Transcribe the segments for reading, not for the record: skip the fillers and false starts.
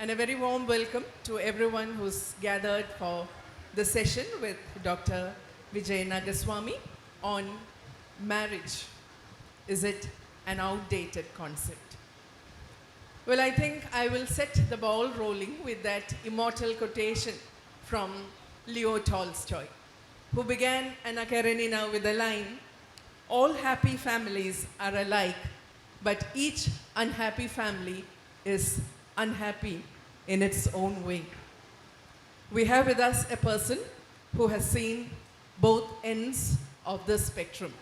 and a very warm welcome to everyone who's gathered for the session with Dr. Vijay Nagaswami on marriage. Is it an outdated concept? Well, I think I will set the ball rolling with that immortal quotation from Leo Tolstoy, who began Anna Karenina with the line, "All happy families are alike, but each unhappy family is unhappy in its own way." We have with us a person who has seen both ends of the spectrum.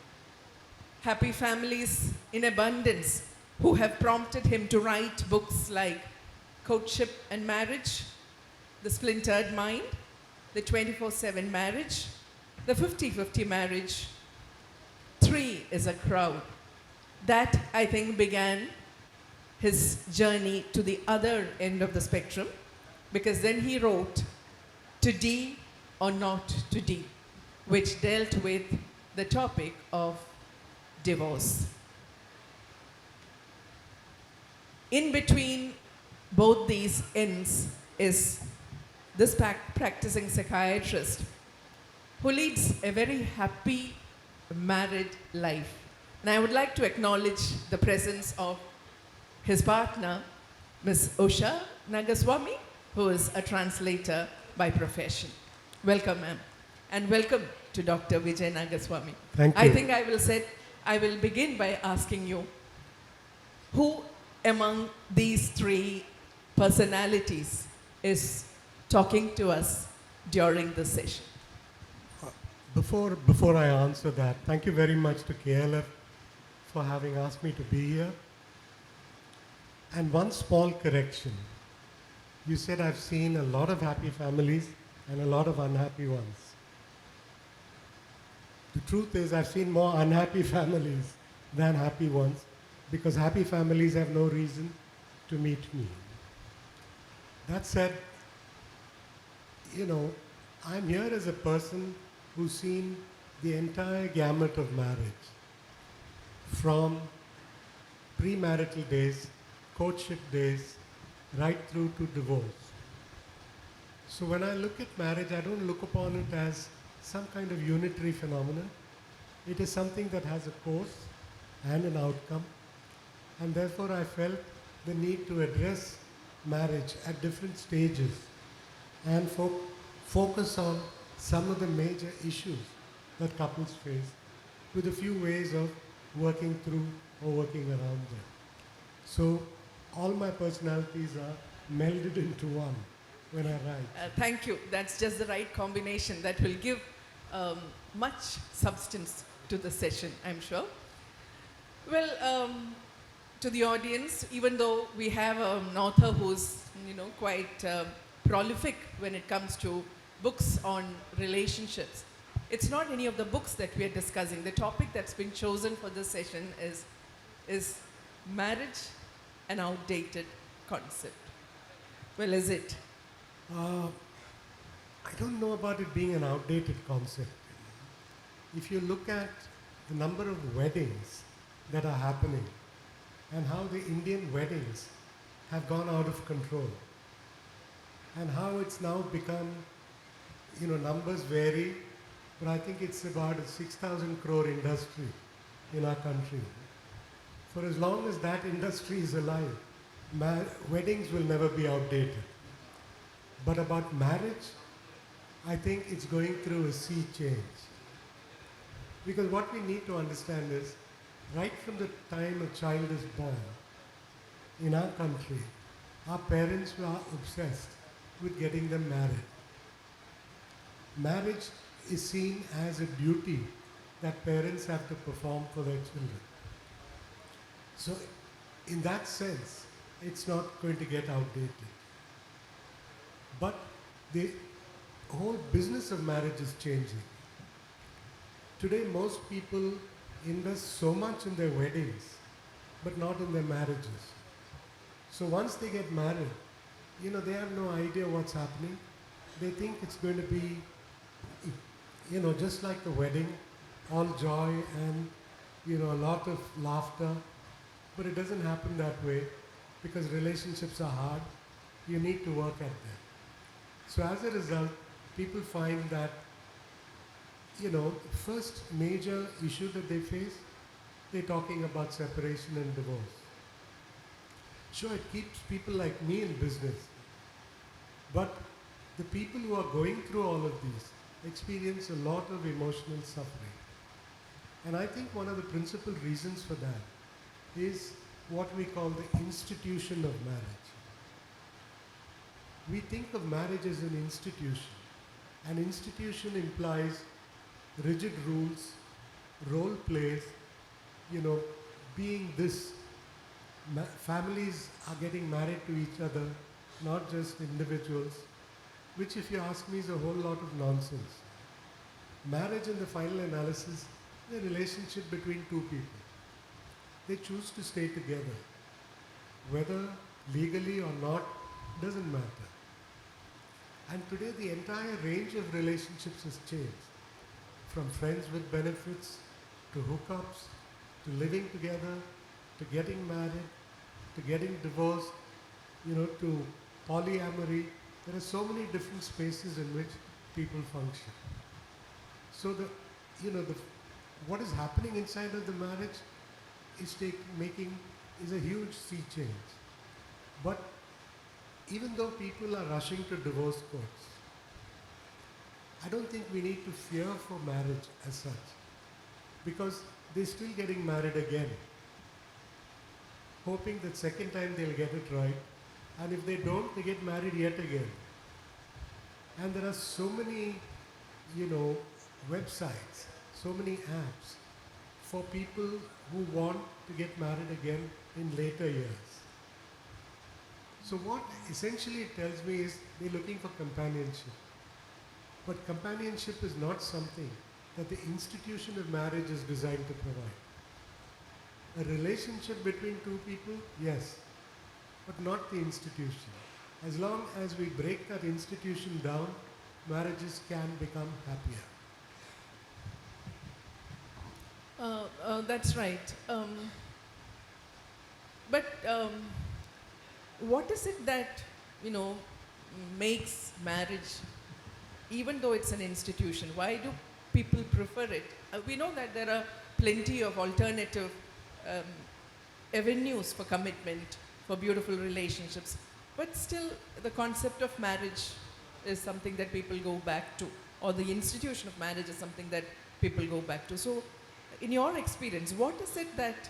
Happy families in abundance who have prompted him to write books like Courtship and Marriage, The Splintered Mind, The 24/7 Marriage, The 50-50 Marriage, Three is a Crowd. That, I think, began his journey to the other end of the spectrum, because then he wrote To D or Not to D, which dealt with the topic of divorce. In between both these ends is this practicing psychiatrist who leads a very happy married life. And I would like to acknowledge the presence of his partner, Ms. Usha Nagaswami, who is a translator by profession. Welcome, ma'am. And welcome to Dr. Vijay Nagaswami. Thank you. I think I will begin by asking you, who among these three personalities is talking to us during this session? Before I answer that, thank you very much to KLF for having asked me to be here. And one small correction. You said I've seen a lot of happy families and a lot of unhappy ones. The truth is I've seen more unhappy families than happy ones, because happy families have no reason to meet me. That said, I'm here as a person who's seen the entire gamut of marriage, from premarital days, courtship days, right through to divorce. So when I look at marriage, I don't look upon it as some kind of unitary phenomenon. It is something that has a course and an outcome, and therefore I felt the need to address marriage at different stages and focus on some of the major issues that couples face, with a few ways of working through or working around them. So all my personalities are melded into one when I write. Thank you. That's just the right combination that will give much substance to the session, I'm sure. Well, to the audience, even though we have an author who's quite prolific when it comes to books on relationships, it's not any of the books that we are discussing. The topic that's been chosen for this session is marriage, an outdated concept. Well, is it? I don't know about it being an outdated concept. If you look at the number of weddings that are happening and how the Indian weddings have gone out of control, and how it's now become, numbers vary, but I think it's about a 6,000 crore industry in our country. For as long as that industry is alive, weddings will never be outdated. But about marriage, I think it's going through a sea change. Because what we need to understand is, right from the time a child is born, in our country, our parents were obsessed with getting them married. Marriage is seen as a duty that parents have to perform for their children. So in that sense, it's not going to get outdated. But the whole business of marriage is changing. Today, most people invest so much in their weddings, but not in their marriages. So once they get married, they have no idea what's happening. They think it's going to be, just like the wedding, all joy and, a lot of laughter. But it doesn't happen that way, because relationships are hard, you need to work at them. So as a result, people find that, first major issue that they face, they're talking about separation and divorce. Sure, it keeps people like me in business, but the people who are going through all of these experience a lot of emotional suffering. And I think one of the principal reasons for that is what we call the institution of marriage. We think of marriage as an institution. An institution implies rigid rules, role plays, being this. Families are getting married to each other, not just individuals, which if you ask me is a whole lot of nonsense. Marriage in the final analysis is a relationship between two people. They choose to stay together. Whether legally or not doesn't matter. And today the entire range of relationships has changed. From friends with benefits, to hookups, to living together, to getting married, to getting divorced, to polyamory. There are so many different spaces in which people function. So what is happening inside of the marriage is a huge sea change. But even though people are rushing to divorce courts, I don't think we need to fear for marriage as such, because they're still getting married again, hoping that second time they'll get it right, and if they don't, they get married yet again. And there are so many, websites, so many apps for people who want to get married again in later years. So what essentially it tells me is they're looking for companionship. But companionship is not something that the institution of marriage is designed to provide. A relationship between two people, yes, but not the institution. As long as we break that institution down, marriages can become happier. That's right. But what is it that, makes marriage, even though it's an institution, why do people prefer it? We know that there are plenty of alternative avenues for commitment, for beautiful relationships, but still the concept of marriage is something that people go back to, or the institution of marriage is something that people go back to. So in your experience, what is it that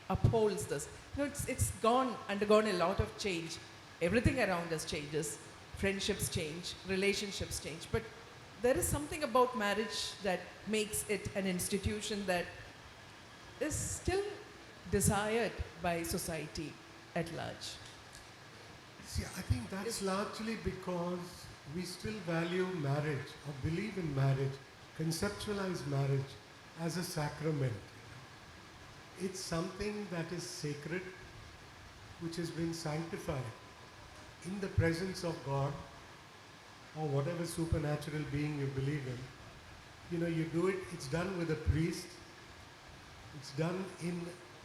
upholds this? It's undergone a lot of change. Everything around us changes. Friendships change, relationships change, but there is something about marriage that makes it an institution that is still desired by society at large. See, I think that's largely because we still value marriage, or believe in marriage, conceptualize marriage as a sacrament. It's something that is sacred, which has been sanctified in the presence of God or whatever supernatural being you believe in. You do it, it's done with a priest, it's done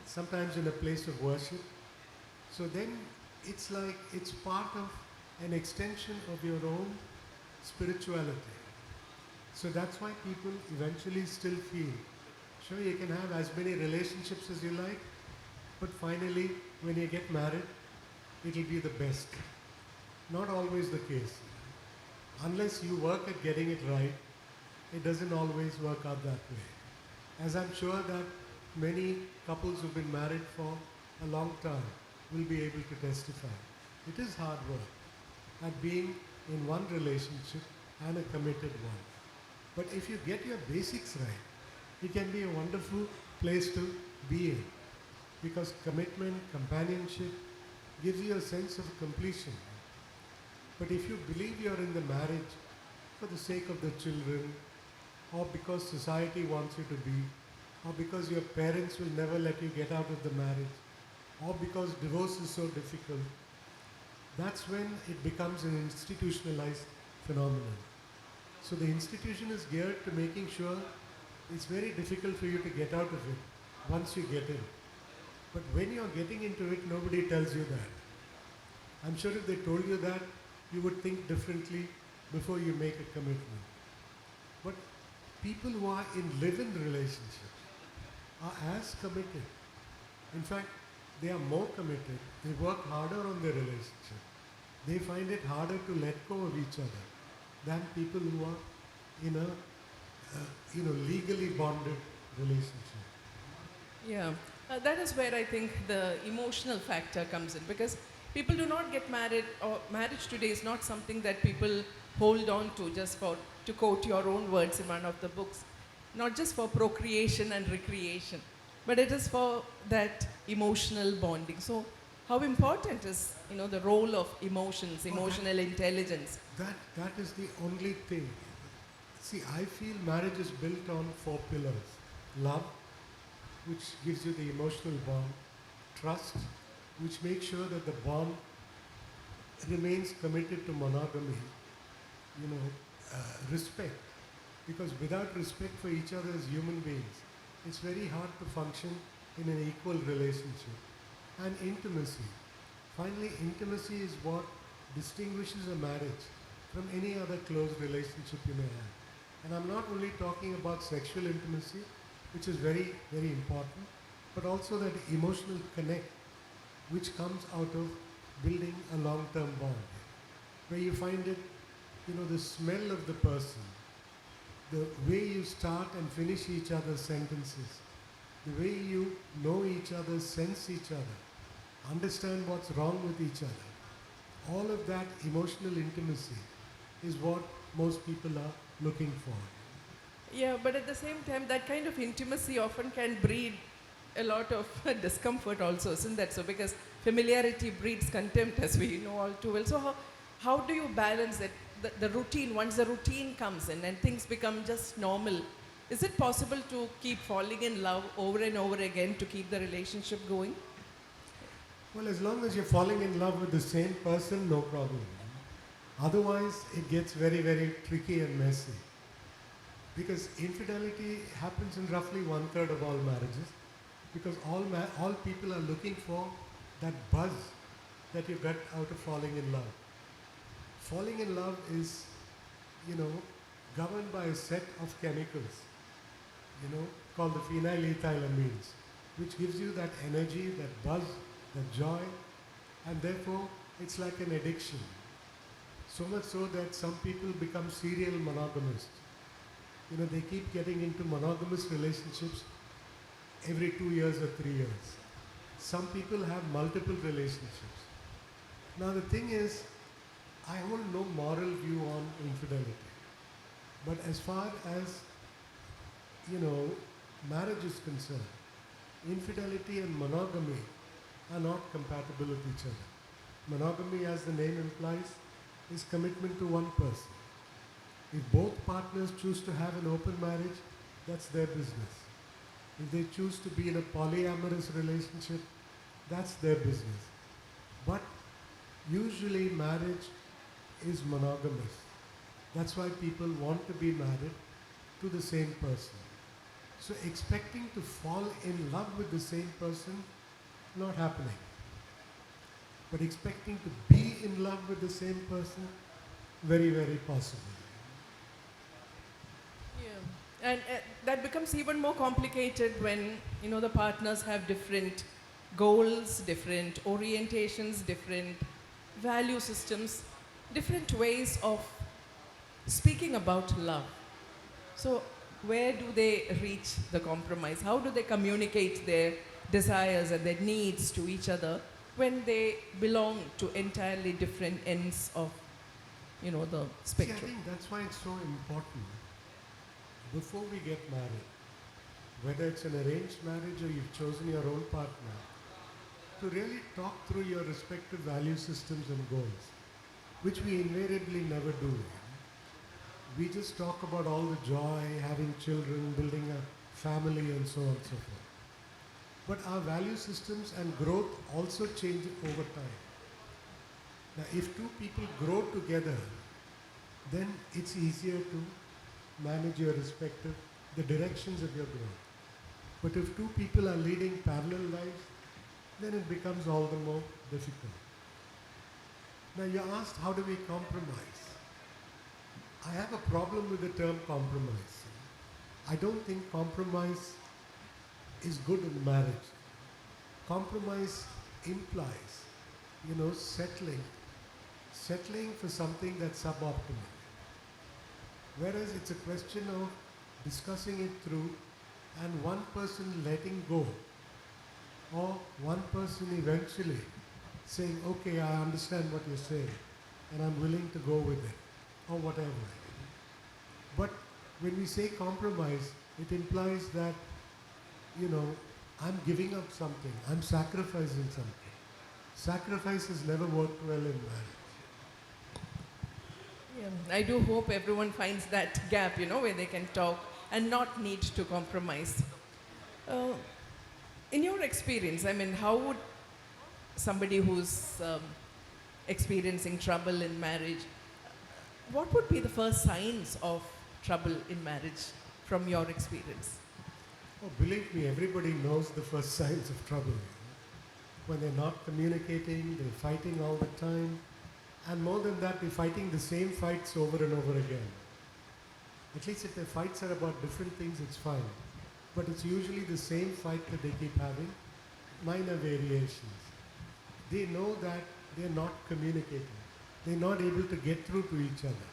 sometimes in a place of worship. So then it's like it's part of an extension of your own spirituality. So that's why people eventually still feel, sure, you can have as many relationships as you like, but finally when you get married, it'll be the best. Not always the case. Unless you work at getting it right, it doesn't always work out that way. As I'm sure that many couples who've been married for a long time will be able to testify. It is hard work at being in one relationship and a committed one. But if you get your basics right, it can be a wonderful place to be in, because commitment, companionship gives you a sense of completion. But if you believe you're in the marriage for the sake of the children, or because society wants you to be, or because your parents will never let you get out of the marriage, or because divorce is so difficult, that's when it becomes an institutionalized phenomenon. So the institution is geared to making sure it's very difficult for you to get out of it once you get in. But when you're getting into it, nobody tells you that. I'm sure if they told you that, you would think differently before you make a commitment. But people who are in live-in relationships are as committed. In fact, they are more committed. They work harder on their relationship. They find it harder to let go of each other than people who are in a legally bonded relationship. Yeah, that is where I think the emotional factor comes in, because people do not get married, or marriage today is not something that people hold on to just for, to quote your own words in one of the books, not just for procreation and recreation, but it is for that emotional bonding. So, how important is the role of emotions, emotional intelligence? That is the only thing. See, I feel marriage is built on 4 pillars. Love, which gives you the emotional bond. Trust, which makes sure that the bond remains committed to monogamy. Respect, because without respect for each other as human beings, it's very hard to function in an equal relationship. And intimacy. Finally, intimacy is what distinguishes a marriage from any other close relationship you may have. And I'm not only talking about sexual intimacy, which is very, very important, but also that emotional connect, which comes out of building a long-term bond, where you find it, the smell of the person, the way you start and finish each other's sentences, the way you know each other, sense each other, understand what's wrong with each other. All of that emotional intimacy is what most people are looking for. Yeah, but at the same time, that kind of intimacy often can breed a lot of discomfort also, isn't that so? Because familiarity breeds contempt, as we know all too well. So how do you balance that, the routine, once the routine comes in and things become just normal, is it possible to keep falling in love over and over again to keep the relationship going? Well, as long as you're falling in love with the same person, no problem. Otherwise, it gets very, very tricky and messy. Because infidelity happens in roughly 1/3 of all marriages. Because all people are looking for that buzz that you get out of falling in love. Falling in love is, governed by a set of chemicals, called the phenylethylamines, which gives you that energy, that buzz, that joy, and therefore it's like an addiction. So much so that some people become serial monogamists. They keep getting into monogamous relationships every 2 years or 3 years. Some people have multiple relationships. Now the thing is, I hold no moral view on infidelity. But as far as, marriage is concerned, infidelity and monogamy are not compatible with each other. Monogamy, as the name implies, is commitment to one person. If both partners choose to have an open marriage, that's their business. If they choose to be in a polyamorous relationship, that's their business. But usually marriage is monogamous. That's why people want to be married to the same person. So expecting to fall in love with the same person, not happening. But expecting to be in love with the same person, very, very possible. Yeah, and that becomes even more complicated when the partners have different goals, different orientations, different value systems, different ways of speaking about love. So where do they reach the compromise? How do they communicate their desires and their needs to each other when they belong to entirely different ends of the See, I spectrum? think that's why it's so important, before we get married, whether it's an arranged marriage or you've chosen your own partner, to really talk through your respective value systems and goals, which we invariably never do. We just talk about all the joy, having children, building a family, and so on and so forth. But our value systems and growth also change over time. Now, if two people grow together, then it's easier to manage your respective, the directions of your growth. But if two people are leading parallel lives, then it becomes all the more difficult. Now you asked, how do we compromise? I have a problem with the term compromise. I don't think compromise is good in marriage. Compromise implies, settling for something that's suboptimal. Whereas it's a question of discussing it through and one person letting go, or one person eventually saying, okay, I understand what you're saying and I'm willing to go with it, or whatever. But when we say compromise, it implies that, I'm giving up something, I'm sacrificing something. Sacrifice has never worked well in marriage. Yeah, I do hope everyone finds that gap, where they can talk and not need to compromise. Uh, in your experience, I mean, how would somebody who's experiencing trouble in marriage, what would be the first signs of trouble in marriage from your experience? Oh, believe me, everybody knows the first signs of trouble. When they're not communicating, they're fighting all the time, and more than that, they're fighting the same fights over and over again. At least if their fights are about different things, it's fine. But it's usually the same fight that they keep having, minor variations. They know that they're not communicating. They're not able to get through to each other.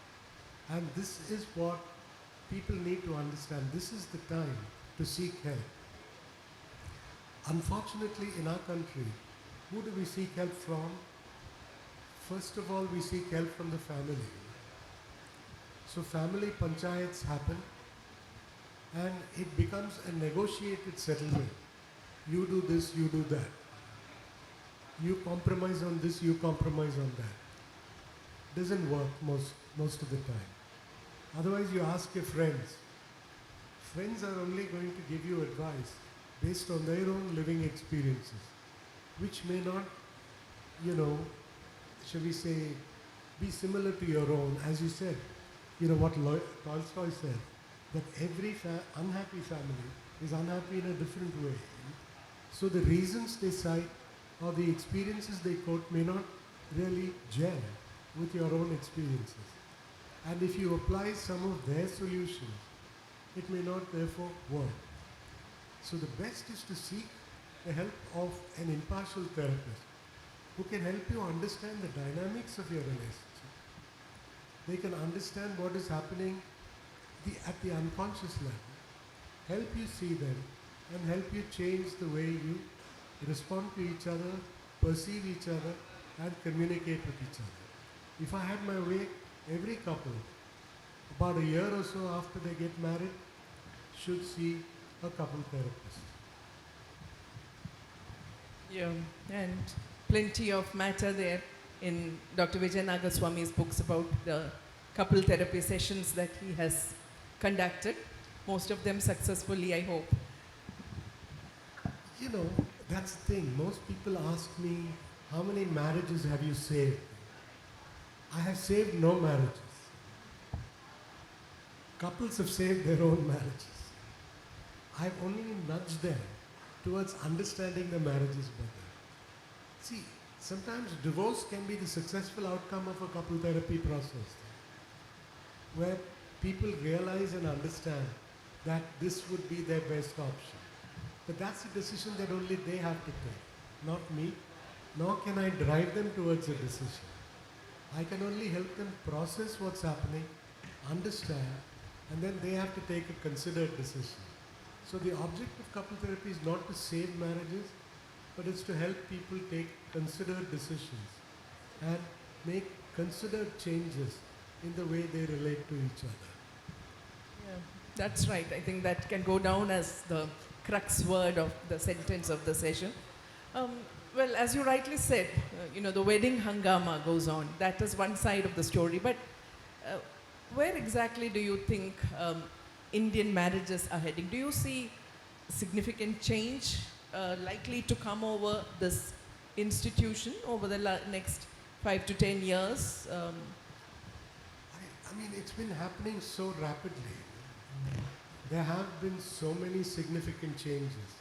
And this is what people need to understand. This is the time to seek help. Unfortunately, in our country, who do we seek help from? First of all, we seek help from the family. So family panchayats happen, and it becomes a negotiated settlement. You do this, you do that. You compromise on this, you compromise on that. Doesn't work most of the time. Otherwise, you ask your friends. Friends are only going to give you advice based on their own living experiences, which may not, shall we say, be similar to your own. As you said, what Tolstoy said, that every unhappy family is unhappy in a different way. So the reasons they cite or the experiences they quote may not really gel with your own experiences. And if you apply some of their solutions, it may not therefore work. So the best is to seek the help of an impartial therapist who can help you understand the dynamics of your relationship. They can understand what is happening at the unconscious level, help you see them, and help you change the way you respond to each other, perceive each other, and communicate with each other. If I had my way, every couple, about a year or so after they get married, should see a couple therapist. Yeah, and plenty of matter there in Dr. Vijay Nagaswami's books about the couple therapy sessions that he has conducted, most of them successfully, I hope. That's the thing. Most people ask me, how many marriages have you saved? I have saved no marriages. Couples have saved their own marriages. I've only nudged them towards understanding the marriages better. See, sometimes divorce can be the successful outcome of a couple therapy process, where people realize and understand that this would be their best option. But that's a decision that only they have to take, not me, nor can I drive them towards a decision. I can only help them process what's happening, understand, and then they have to take a considered decision. So the object of couple therapy is not to save marriages, but it's to help people take considered decisions and make considered changes in the way they relate to each other. Yeah, that's right. I think that can go down as the crux word of the sentence of the session. Well, as you rightly said, the wedding hangama goes on. That is one side of the story. But where exactly do you think Indian marriages are heading? Do you see significant change likely to come over this institution over the next 5 to 10 years? I mean, it's been happening so rapidly. There have been so many significant changes.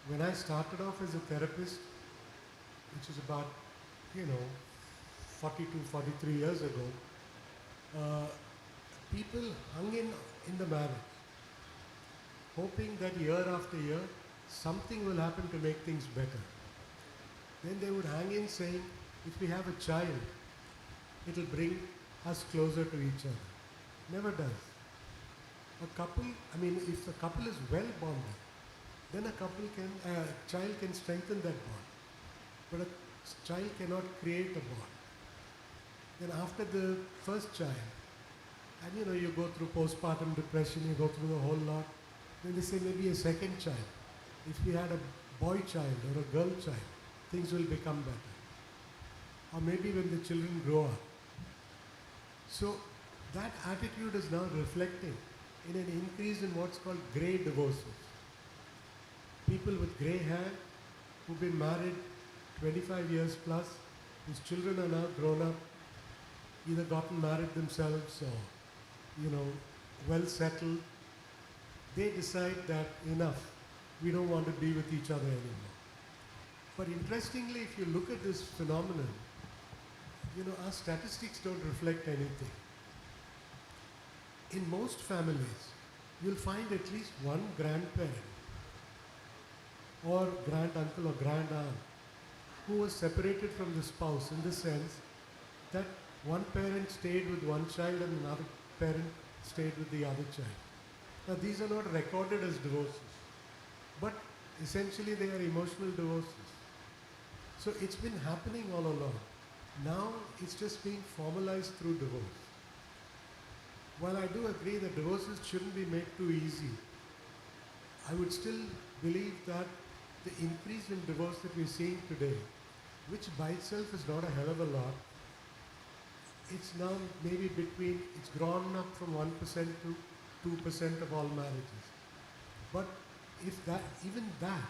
When I started off as a therapist, which is about, 42, 43 years ago, people hung in the marriage, hoping that year after year something will happen to make things better. Then they would hang in saying, if we have a child, it will bring us closer to each other. Never does. If the couple is well bonded, then a child can strengthen that bond. But a child cannot create a bond. Then after the first child, and you go through postpartum depression, you go through the whole lot, then they say maybe a second child. If we had a boy child or a girl child, things will become better. Or maybe when the children grow up. So that attitude is now reflecting in an increase in what's called grey divorces. People with grey hair who've been married 25 years plus, whose children are now grown up, either gotten married themselves or, well settled. They decide that enough, we don't want to be with each other anymore. But interestingly, if you look at this phenomenon, our statistics don't reflect anything. In most families, you'll find at least one grandparent or grand-uncle or grand-aunt who was separated from the spouse, in the sense that one parent stayed with one child and another parent stayed with the other child. Now these are not recorded as divorces, but essentially they are emotional divorces. So it's been happening all along. Now it's just being formalized through divorce. While I do agree that divorces shouldn't be made too easy, I would still believe that the increase in divorce that we're seeing today, which by itself is not a hell of a lot, it's now maybe it's grown up from 1% to 2% of all marriages. But even that,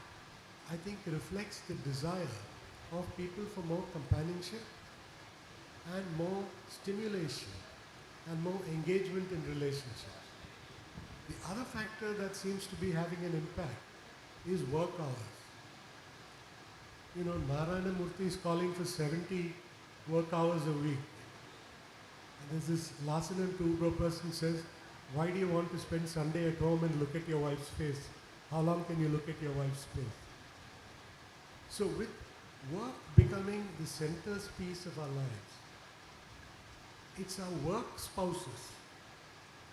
I think reflects the desire of people for more companionship and more stimulation and more engagement in relationships. The other factor that seems to be having an impact is work hours. Narayana Murthy is calling for 70 work hours a week. And there's this Larsen and Toubro person says, why do you want to spend Sunday at home and look at your wife's face? How long can you look at your wife's face? So with work becoming the centerpiece of our lives, it's our work spouses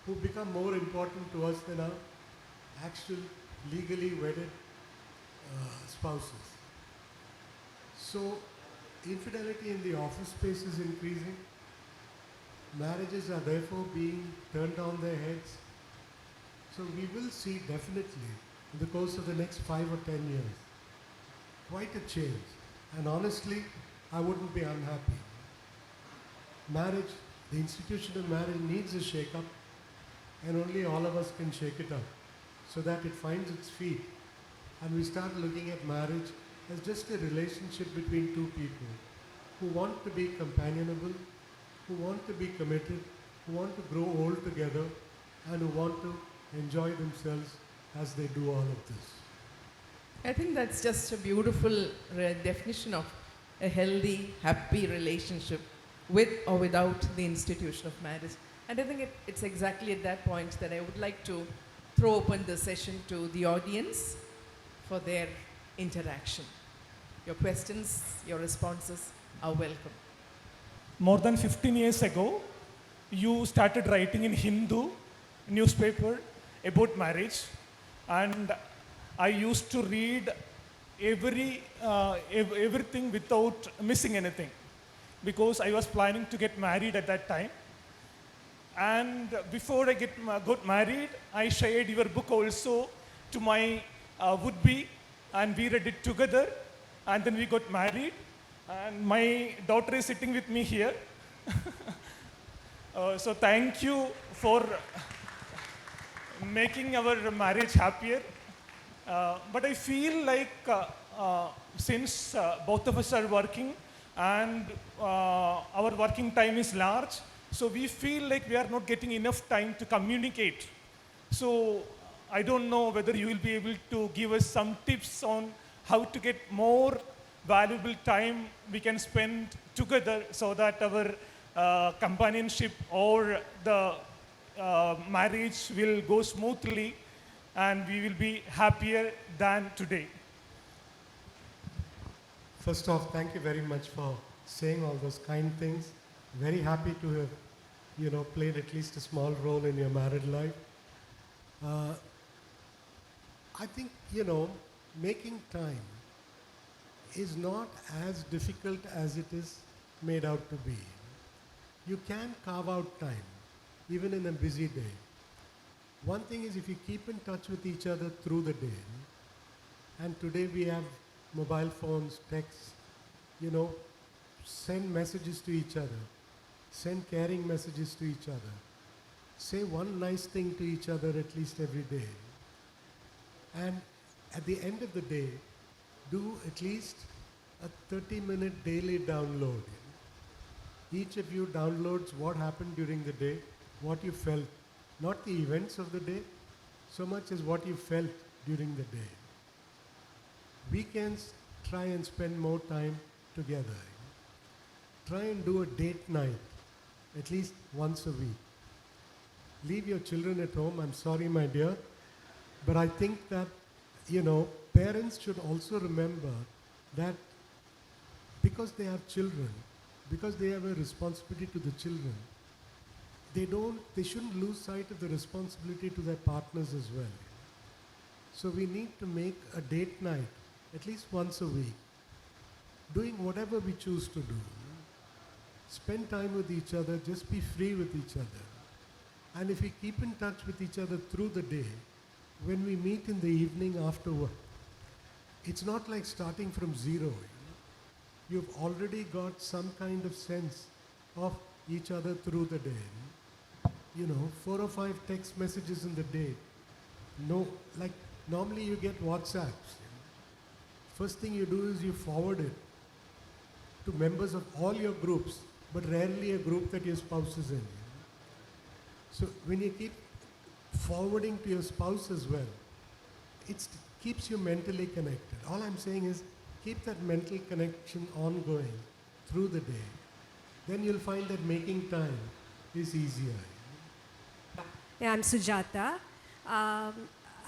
who become more important to us than our actual legally wedded spouses. So infidelity in the office space is increasing. Marriages are therefore being turned on their heads. So we will see definitely in the course of the next 5 or 10 years quite a change. And honestly, I wouldn't be unhappy. Marriage, the institution of marriage needs a shake-up, and only all of us can shake it up so that it finds its feet and we start looking at marriage as just a relationship between two people who want to be companionable, who want to be committed, who want to grow old together, and who want to enjoy themselves as they do all of this. I think that's just a beautiful definition of a healthy, happy relationship with or without the institution of marriage. And I think it's exactly at that point that I would like to throw open the session to the audience for their interaction. Your questions, your responses are welcome. More than 15 years ago, you started writing in Hindu newspaper about marriage, and I used to read everything without missing anything, because I was planning to get married at that time. And before I got married, I shared your book also to my would-be, and we read it together, and then we got married. And my daughter is sitting with me here. So thank you for making our marriage happier. But I feel like since both of us are working and our working time is large, so we feel like we are not getting enough time to communicate. So I don't know whether you will be able to give us some tips on how to get more valuable time we can spend together so that our companionship or the marriage will go smoothly and we will be happier than today. First off, thank you very much for saying all those kind things. Very happy to have, played at least a small role in your married life. I think, making time is not as difficult as it is made out to be. You can carve out time, even in a busy day. One thing is if you keep in touch with each other through the day, and today we have mobile phones, texts, send messages to each other, send caring messages to each other, say one nice thing to each other at least every day. And at the end of the day, do at least a 30-minute daily download. Each of you downloads what happened during the day, what you felt, not the events of the day, so much as what you felt during the day. Weekends, try and spend more time together. Try and do a date night, at least once a week. Leave your children at home. I'm sorry, my dear, but I think that, parents should also remember that because they have children, because they have a responsibility to the children, they shouldn't lose sight of the responsibility to their partners as well. So we need to make a date night at least once a week, doing whatever we choose to do. Spend time with each other, just be free with each other. And if we keep in touch with each other through the day, when we meet in the evening after work, it's not like starting from zero. You've already got some kind of sense of each other through the day. 4 or 5 text messages in the day. No, like normally you get WhatsApps. First thing you do is you forward it to members of all your groups, but rarely a group that your spouse is in. So when you keep forwarding to your spouse as well, it keeps you mentally connected. All I'm saying is keep that mental connection ongoing through the day. Then you'll find that making time is easier. Yeah, I'm Sujata.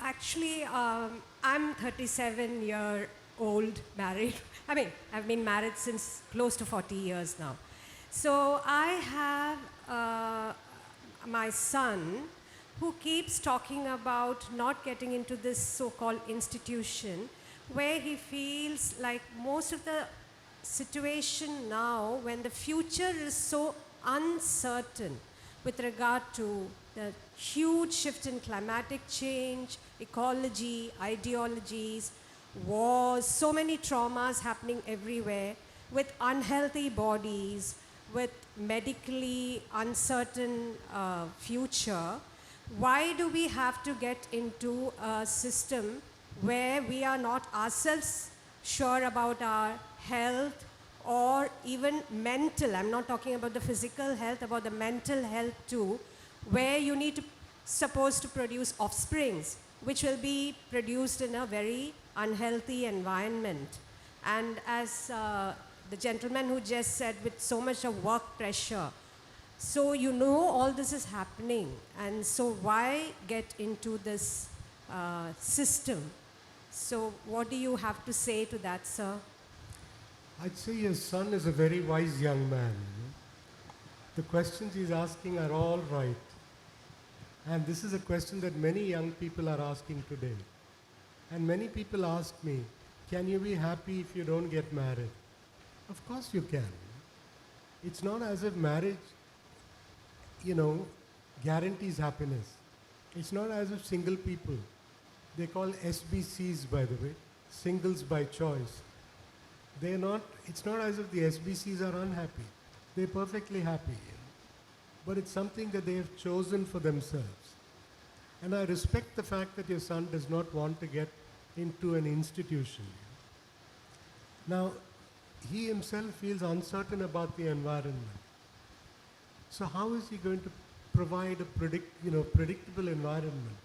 Actually, I'm 37-year-old married. I've been married since close to 40 years now. So I have my son who keeps talking about not getting into this so-called institution where he feels like most of the situation now when the future is so uncertain with regard to the huge shift in climatic change, ecology, ideologies, wars, so many traumas happening everywhere with unhealthy bodies, with medically uncertain future. Why do we have to get into a system where we are not ourselves sure about our health or even mental? I'm not talking about the physical health, about the mental health too, where you need to supposed to produce offsprings, which will be produced in a very unhealthy environment. And as the gentleman who just said, with so much of work pressure, so all this is happening, and so why get into this system? So what do you have to say to that, sir? I'd say your son is a very wise young man. The questions he's asking are all right. And this is a question that many young people are asking today. And many people ask me, can you be happy if you don't get married? Of course you can. It's not as if marriage, guarantees happiness. It's not as if single people, they call SBCs by the way, singles by choice. It's not as if the SBCs are unhappy. They're perfectly happy. But it's something that they have chosen for themselves. And I respect the fact that your son does not want to get into an institution. Now, he himself feels uncertain about the environment. So how is he going to provide a predictable environment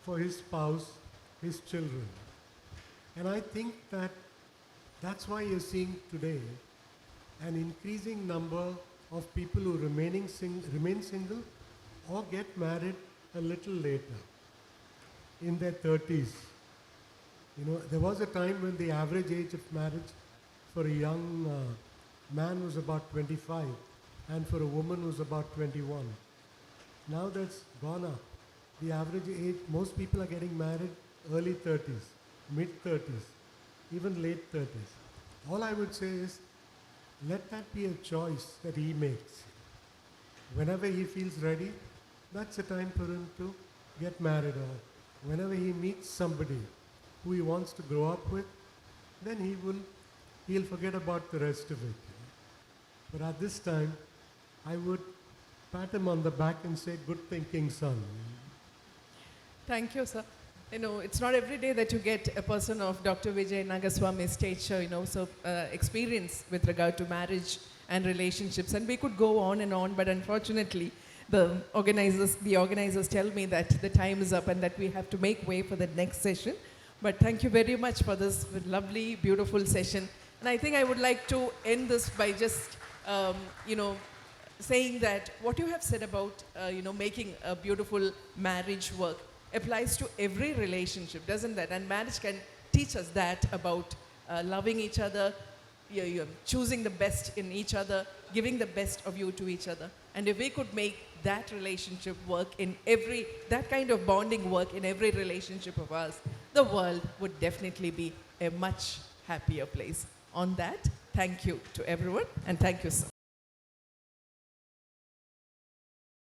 for his spouse, his children? And I think that That's why you're seeing today an increasing number of people who remain single or get married a little later, in their 30s. You know, there was a time when the average age of marriage for a young man was about 25 and for a woman was about 21. Now that's gone up. The average age, most people are getting married early 30s, mid 30s, even late 30s. All I would say is, let that be a choice that he makes. Whenever he feels ready, that's the time for him to get married, or whenever he meets somebody who he wants to grow up with, then he'll forget about the rest of it. But at this time, I would pat him on the back and say, good thinking, son. Thank you, sir. You know, it's not every day that you get a person of Dr. Vijay Nagaswami's stature, you know, so experience with regard to marriage and relationships. And we could go on, but unfortunately, the organizers tell me that the time is up and that we have to make way for the next session. But thank you very much for this lovely, beautiful session. And I think I would like to end this by just, saying that what you have said about, making a beautiful marriage work applies to every relationship, doesn't that? And marriage can teach us that about loving each other, you're choosing the best in each other, giving the best of you to each other. And if we could make that relationship work in that kind of bonding work in every relationship of ours, the world would definitely be a much happier place. On that, thank you to everyone, and thank you, sir.